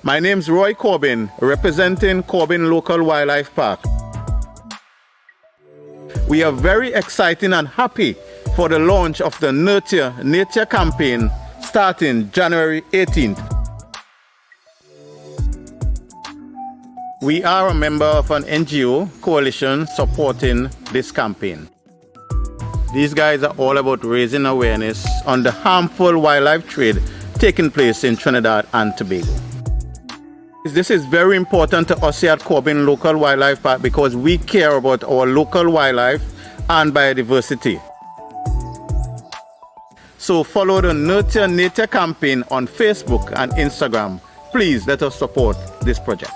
My name's Roy Corbin, representing Corbin Local Wildlife Park. We are very excited and happy for the launch of the Nurture Nature campaign starting January 18th. We are a member of an NGO coalition supporting this campaign. These guys are all about raising awareness on the harmful wildlife trade taking place in Trinidad and Tobago. This is very important to us here at Corbin Local Wildlife Park because we care about our local wildlife and biodiversity. So follow the Nurture Nature campaign on Facebook and Instagram. Please let us support this project.